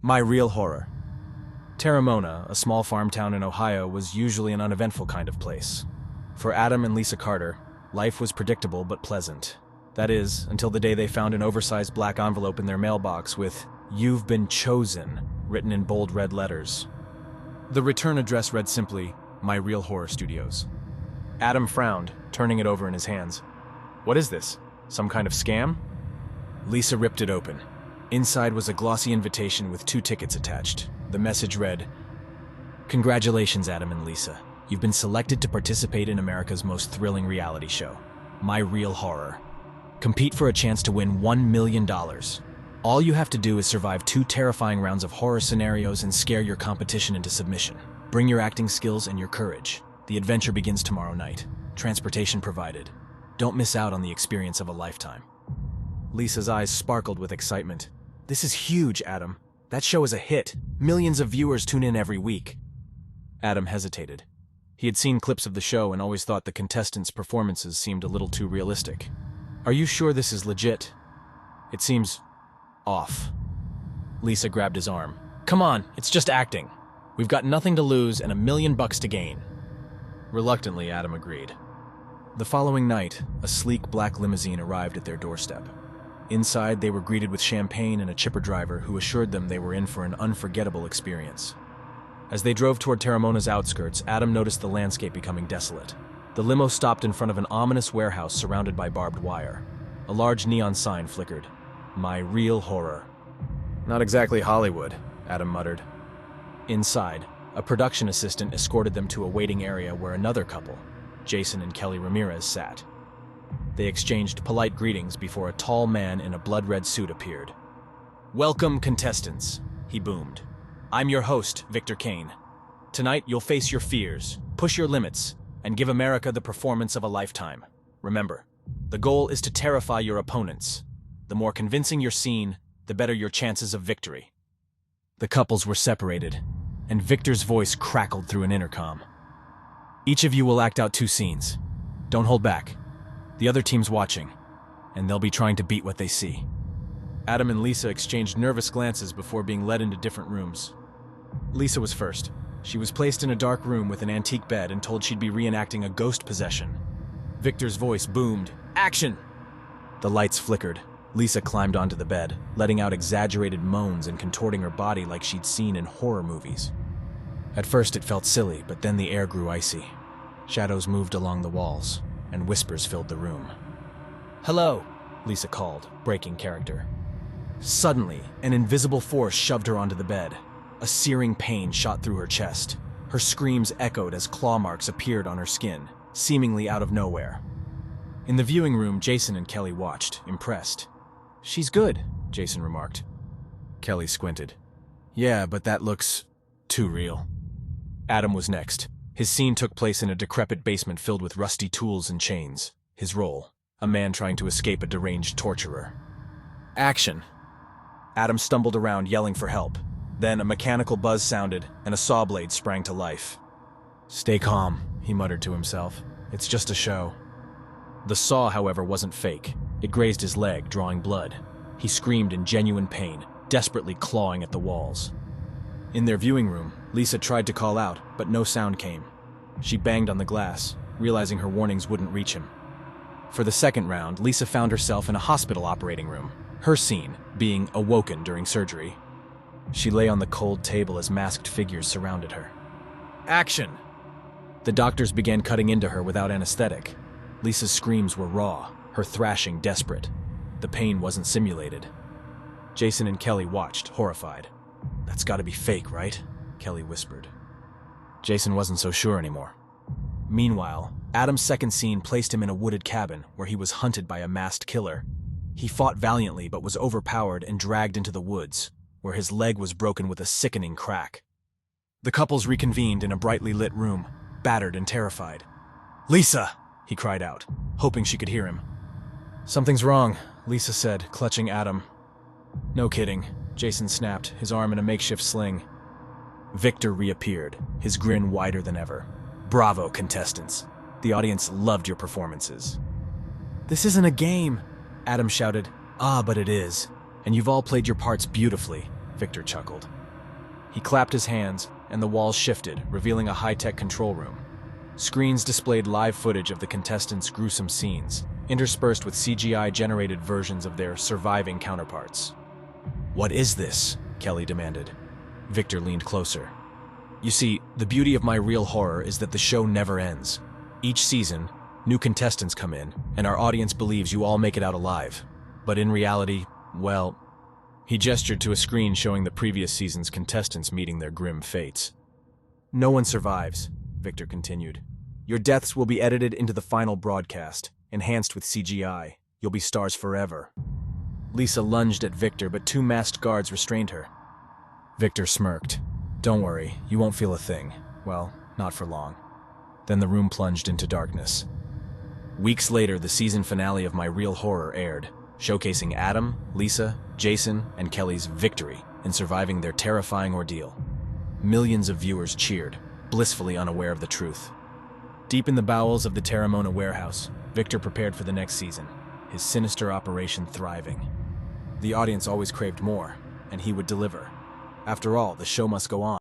My real horror. Terramona, a small farm town in Ohio, was usually an uneventful kind of place. For Adam and Lisa Carter, life was predictable but pleasant. That is, until the day they found an oversized black envelope in their mailbox with "You've been chosen" written in bold red letters. The return address read simply, My Real Horror Studios. Adam frowned, turning it over in his hands. What is this? Some kind of scam? Lisa ripped it open. Inside was a glossy invitation with 2 tickets attached. The message read, Congratulations, Adam and Lisa. You've been selected to participate in America's most thrilling reality show, My Real Horror. Compete for a chance to win $1 million. All you have to do is survive 2 terrifying rounds of horror scenarios and scare your competition into submission. Bring your acting skills and your courage. The adventure begins tomorrow night. Transportation provided. Don't miss out on the experience of a lifetime. Lisa's eyes sparkled with excitement. This is huge, Adam. That show is a hit. Millions of viewers tune in every week. Adam hesitated. He had seen clips of the show and always thought the contestants' performances seemed a little too realistic. Are you sure this is legit? It seems off. Lisa grabbed his arm. Come on, it's just acting. We've got nothing to lose and $1 million to gain. Reluctantly, Adam agreed. The following night, a sleek black limousine arrived at their doorstep. Inside, they were greeted with champagne and a chipper driver who assured them they were in for an unforgettable experience. As they drove toward Terramona's outskirts, Adam noticed the landscape becoming desolate. The limo stopped in front of an ominous warehouse surrounded by barbed wire. A large neon sign flickered. My Real Horror. Not exactly Hollywood, Adam muttered. Inside, a production assistant escorted them to a waiting area where another couple, Jason and Kelly Ramirez, sat. They exchanged polite greetings before a tall man in a blood-red suit appeared. Welcome, contestants, he boomed. I'm your host, Victor Kane. Tonight, you'll face your fears, push your limits, and give America the performance of a lifetime. Remember, the goal is to terrify your opponents. The more convincing your scene, the better your chances of victory. The couples were separated, and Victor's voice crackled through an intercom. Each of you will act out 2 scenes. Don't hold back. The other team's watching, and they'll be trying to beat what they see. Adam and Lisa exchanged nervous glances before being led into different rooms. Lisa was first. She was placed in a dark room with an antique bed and told she'd be reenacting a ghost possession. Victor's voice boomed, Action! The lights flickered. Lisa climbed onto the bed, letting out exaggerated moans and contorting her body like she'd seen in horror movies. At first it felt silly, but then the air grew icy. Shadows moved along the walls, and whispers filled the room. Hello, Lisa called, breaking character. Suddenly, an invisible force shoved her onto the bed. A searing pain shot through her chest. Her screams echoed as claw marks appeared on her skin, seemingly out of nowhere. In the viewing room, Jason and Kelly watched, impressed. She's good, Jason remarked. Kelly squinted. Yeah, but that looks too real. Adam was next. His scene took place in a decrepit basement filled with rusty tools and chains. His role, a man trying to escape a deranged torturer. Action! Adam stumbled around, yelling for help. Then a mechanical buzz sounded, and a saw blade sprang to life. Stay calm, he muttered to himself. It's just a show. The saw, however, wasn't fake. It grazed his leg, drawing blood. He screamed in genuine pain, desperately clawing at the walls. In their viewing room, Lisa tried to call out, but no sound came. She banged on the glass, realizing her warnings wouldn't reach him. For the second round, Lisa found herself in a hospital operating room, her scene being awoken during surgery. She lay on the cold table as masked figures surrounded her. Action! The doctors began cutting into her without anesthetic. Lisa's screams were raw, her thrashing desperate. The pain wasn't simulated. Jason and Kelly watched, horrified. That's gotta be fake, right? Kelly whispered. Jason wasn't so sure anymore. Meanwhile, Adam's second scene placed him in a wooded cabin where he was hunted by a masked killer. He fought valiantly but was overpowered and dragged into the woods, where his leg was broken with a sickening crack. The couples reconvened in a brightly lit room, battered and terrified. Lisa! He cried out, hoping she could hear him. Something's wrong, Lisa said, clutching Adam. No kidding, Jason snapped, his arm in a makeshift sling. Victor reappeared, his grin wider than ever. Bravo, contestants. The audience loved your performances. This isn't a game, Adam shouted. Ah, but it is. And you've all played your parts beautifully, Victor chuckled. He clapped his hands, and the walls shifted, revealing a high-tech control room. Screens displayed live footage of the contestants' gruesome scenes, interspersed with CGI-generated versions of their surviving counterparts. "What is this?" Kelly demanded. Victor leaned closer. "You see, the beauty of my real horror is that the show never ends. Each season, new contestants come in, and our audience believes you all make it out alive. But in reality, well..." He gestured to a screen showing the previous season's contestants meeting their grim fates. "No one survives," Victor continued. "Your deaths will be edited into the final broadcast, enhanced with CGI. You'll be stars forever." Lisa lunged at Victor, but two masked guards restrained her. Victor smirked. "Don't worry, you won't feel a thing. Well, not for long." Then the room plunged into darkness. Weeks later, the season finale of My Real Horror aired, showcasing Adam, Lisa, Jason, and Kelly's victory in surviving their terrifying ordeal. Millions of viewers cheered, blissfully unaware of the truth. Deep in the bowels of the Terramona warehouse, Victor prepared for the next season, his sinister operation thriving. The audience always craved more, and he would deliver. After all, the show must go on.